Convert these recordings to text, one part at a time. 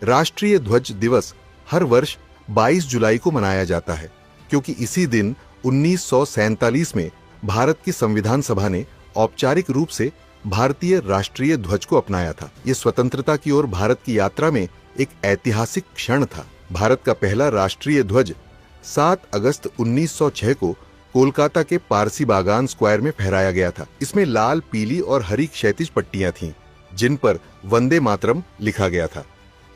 राष्ट्रीय ध्वज दिवस हर वर्ष 22 जुलाई को मनाया जाता है, क्योंकि इसी दिन 1947 में भारत की संविधान सभा ने औपचारिक रूप से भारतीय राष्ट्रीय ध्वज को अपनाया था। ये स्वतंत्रता की ओर भारत की यात्रा में एक ऐतिहासिक क्षण था। भारत का पहला राष्ट्रीय ध्वज 7 अगस्त 1906 को कोलकाता के पारसी बागान स्क्वायर में फहराया गया था। इसमें लाल, पीली और हरी क्षैतिज पट्टियां थीं, जिन पर वंदे मातरम लिखा गया था।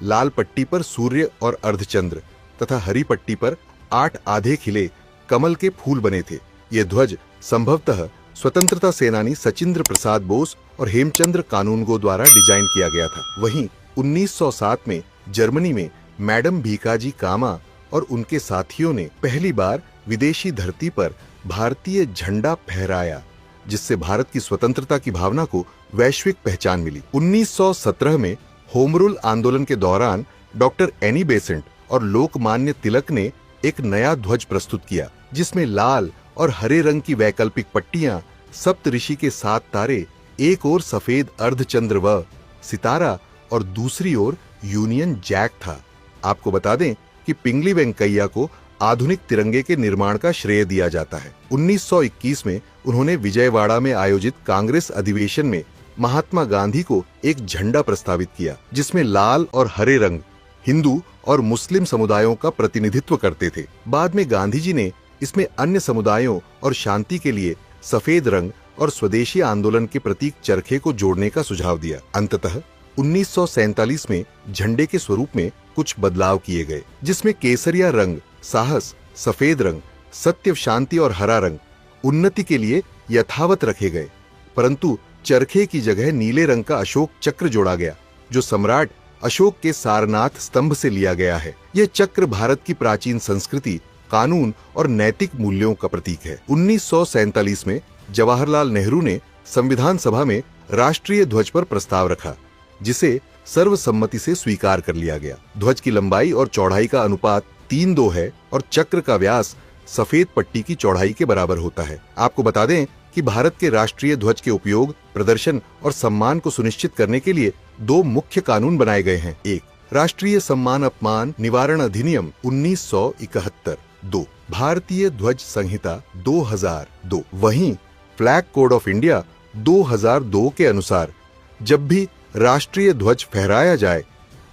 लाल पट्टी पर सूर्य और अर्धचंद्र तथा हरी पट्टी पर 8 आधे खिले कमल के फूल बने थे। ये ध्वज संभवतः स्वतंत्रता सेनानी सचिंद्र प्रसाद बोस और हेमचंद्र कानूनगो द्वारा डिजाइन किया गया था। वहीं 1907 में जर्मनी में मैडम भीकाजी कामा और उनके साथियों ने पहली बार विदेशी धरती पर भारतीय झंडा फहराया, जिससे भारत की स्वतंत्रता की भावना को वैश्विक पहचान मिली। 1917 में होम रूल आंदोलन के दौरान डॉक्टर एनी बेसेंट और लोकमान्य तिलक ने एक नया ध्वज प्रस्तुत किया, जिसमें लाल और हरे रंग की वैकल्पिक पट्टियां, सप्तऋषि के 7 तारे, एक ओर सफेद अर्धचंद्र व सितारा और दूसरी ओर यूनियन जैक था। आपको बता दें कि पिंगली वेंकैया को आधुनिक तिरंगे के निर्माण का श्रेय दिया जाता है। 1921 में उन्होंने विजयवाड़ा में आयोजित कांग्रेस अधिवेशन में महात्मा गांधी को एक झंडा प्रस्तावित किया, जिसमें लाल और हरे रंग हिंदू और मुस्लिम समुदायों का प्रतिनिधित्व करते थे। बाद में गांधी जी ने इसमें अन्य समुदायों और शांति के लिए सफेद रंग और स्वदेशी आंदोलन के प्रतीक चरखे को जोड़ने का सुझाव दिया। अंततः 1947 में झंडे के स्वरूप में कुछ बदलाव किए गए, जिसमें केसरिया रंग साहस, सफेद रंग सत्य, शांति और हरा रंग उन्नति के लिए यथावत रखे गए, परंतु चरखे की जगह नीले रंग का अशोक चक्र जोड़ा गया, जो सम्राट अशोक के सारनाथ स्तंभ से लिया गया है। यह चक्र भारत की प्राचीन संस्कृति, कानून और नैतिक मूल्यों का प्रतीक है। 1947 में जवाहरलाल नेहरू ने संविधान सभा में राष्ट्रीय ध्वज पर प्रस्ताव रखा, जिसे सर्वसम्मति से स्वीकार कर लिया गया। ध्वज की लंबाई और चौड़ाई का अनुपात 3:2 है और चक्र का व्यास सफेद पट्टी की चौड़ाई के बराबर होता है। आपको बता दें कि भारत के राष्ट्रीय ध्वज के उपयोग, प्रदर्शन और सम्मान को सुनिश्चित करने के लिए 2 मुख्य कानून बनाए गए हैं। 1. राष्ट्रीय सम्मान अपमान निवारण अधिनियम 1971। 2. भारतीय ध्वज संहिता 2002। वहीं फ्लैग कोड ऑफ इंडिया 2002 के अनुसार जब भी राष्ट्रीय ध्वज फहराया जाए,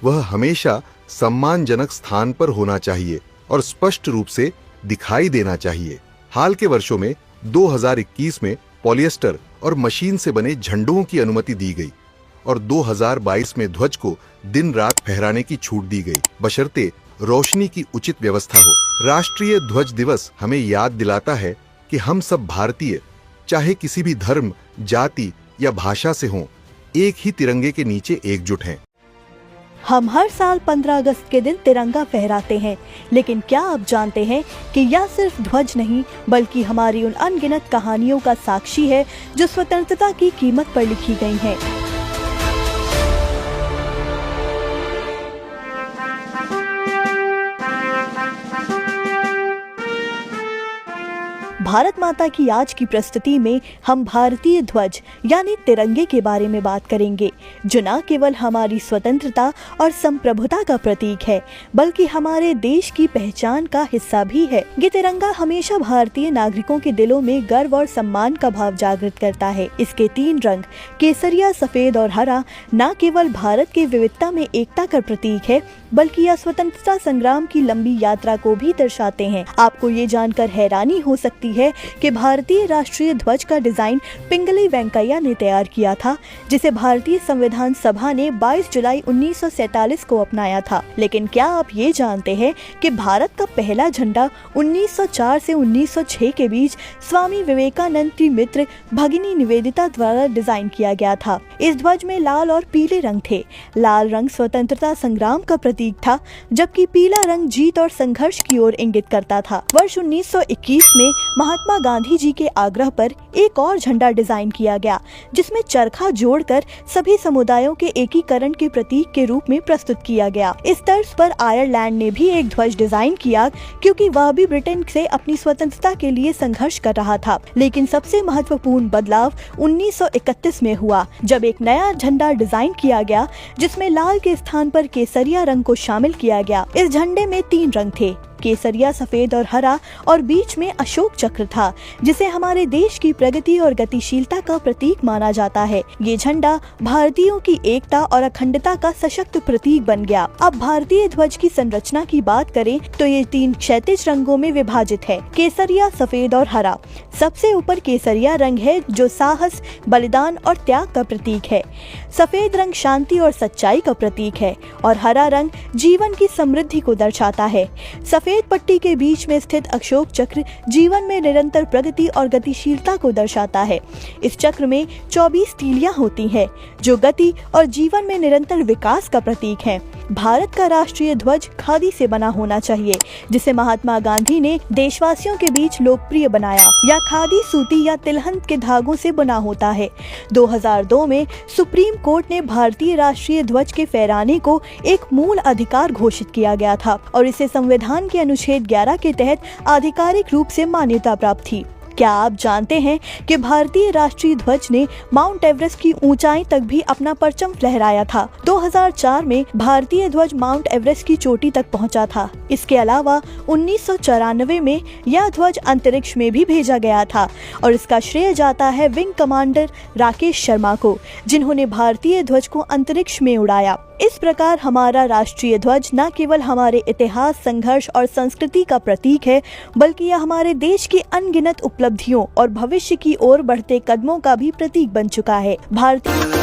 वह हमेशा सम्मानजनक स्थान पर होना चाहिए और स्पष्ट रूप से दिखाई देना चाहिए। हाल के वर्षों में 2021 में पॉलिएस्टर और मशीन से बने झंडों की अनुमति दी गई और 2022 में ध्वज को दिन रात फहराने की छूट दी गई, बशर्ते रोशनी की उचित व्यवस्था हो। राष्ट्रीय ध्वज दिवस हमें याद दिलाता है कि हम सब भारतीय, चाहे किसी भी धर्म, जाति या भाषा से हों, एक ही तिरंगे के नीचे एकजुट हैं। हम हर साल 15 अगस्त के दिन तिरंगा फहराते हैं, लेकिन क्या आप जानते हैं कि यह सिर्फ ध्वज नहीं, बल्कि हमारी उन अनगिनत कहानियों का साक्षी है जो स्वतंत्रता की कीमत पर लिखी गई हैं। भारत माता की आज की प्रस्तुति में हम भारतीय ध्वज यानी तिरंगे के बारे में बात करेंगे, जो न केवल हमारी स्वतंत्रता और संप्रभुता का प्रतीक है, बल्कि हमारे देश की पहचान का हिस्सा भी है। ये तिरंगा हमेशा भारतीय नागरिकों के दिलों में गर्व और सम्मान का भाव जागृत करता है। इसके 3 रंग केसरिया, सफेद और हरा न केवल भारत की विविधता में एकता का प्रतीक है, बल्कि यह स्वतंत्रता संग्राम की लंबी यात्रा को भी दर्शाते हैं। आपको ये जानकर हैरानी हो सकती है कि भारतीय राष्ट्रीय ध्वज का डिजाइन पिंगली वेंकैया ने तैयार किया था, जिसे भारतीय संविधान सभा ने 22 जुलाई 1947 को अपनाया था। लेकिन क्या आप ये जानते हैं कि भारत का पहला झंडा 1904 से 1906 के बीच स्वामी विवेकानंद की मित्र भगिनी निवेदिता द्वारा डिजाइन किया गया था। इस ध्वज में लाल और पीले रंग थे। लाल रंग स्वतंत्रता संग्राम का प्रतीक प्रतीक था, जबकि पीला रंग जीत और संघर्ष की ओर इंगित करता था। वर्ष 1921 में महात्मा गांधी जी के आग्रह पर एक और झंडा डिजाइन किया गया, जिसमें चरखा जोड़कर सभी समुदायों के एकीकरण के प्रतीक के रूप में प्रस्तुत किया गया। इस तर्ज पर आयरलैंड ने भी एक ध्वज डिजाइन किया, क्योंकि वह भी ब्रिटेन से अपनी स्वतंत्रता के लिए संघर्ष कर रहा था। लेकिन सबसे महत्वपूर्ण बदलाव 1931 में हुआ, जब एक नया झंडा डिजाइन किया गया, जिसमें लाल के स्थान पर केसरिया रंग को शामिल किया गया। इस झंडे में 3 रंग थे, केसरिया, सफेद और हरा, और बीच में अशोक चक्र था, जिसे हमारे देश की प्रगति और गतिशीलता का प्रतीक माना जाता है। ये झंडा भारतीयों की एकता और अखंडता का सशक्त प्रतीक बन गया। अब भारतीय ध्वज की संरचना की बात करें तो ये 3 क्षैतिज रंगों में विभाजित है, केसरिया, सफेद और हरा। सबसे ऊपर केसरिया रंग है, जो साहस, बलिदान और त्याग का प्रतीक है। सफेद रंग शांति और सच्चाई का प्रतीक है, और हरा रंग जीवन की समृद्धि को दर्शाता है। सफेद पट्टी के बीच में स्थित अशोक चक्र जीवन में निरंतर प्रगति और गतिशीलता को दर्शाता है। इस चक्र में 24 तीलियां होती हैं, जो गति और जीवन में निरंतर विकास का प्रतीक है। भारत का राष्ट्रीय ध्वज खादी से बना होना चाहिए, जिसे महात्मा गांधी ने देशवासियों के बीच लोकप्रिय बनाया। या खादी सूती या तिलहन के धागों से बना होता है। 2002 में सुप्रीम कोर्ट ने भारतीय राष्ट्रीय ध्वज के फहराने को एक मूल अधिकार घोषित किया गया था, और इसे संविधान के अनुच्छेद 11 के तहत आधिकारिक रूप से मान्यता प्राप्त थी। क्या आप जानते हैं कि भारतीय राष्ट्रीय ध्वज ने माउंट एवरेस्ट की ऊंचाई तक भी अपना परचम लहराया था। 2004 में भारतीय ध्वज माउंट एवरेस्ट की चोटी तक पहुंचा था। इसके अलावा 1994 में यह ध्वज अंतरिक्ष में भी भेजा गया था, और इसका श्रेय जाता है विंग कमांडर राकेश शर्मा को, जिन्होंने भारतीय ध्वज को अंतरिक्ष में उड़ाया। इस प्रकार हमारा राष्ट्रीय ध्वज न केवल हमारे इतिहास, संघर्ष और संस्कृति का प्रतीक है, बल्कि यह हमारे देश की अनगिनत उपलब्धियों और भविष्य की ओर बढ़ते कदमों का भी प्रतीक बन चुका है। भारतीय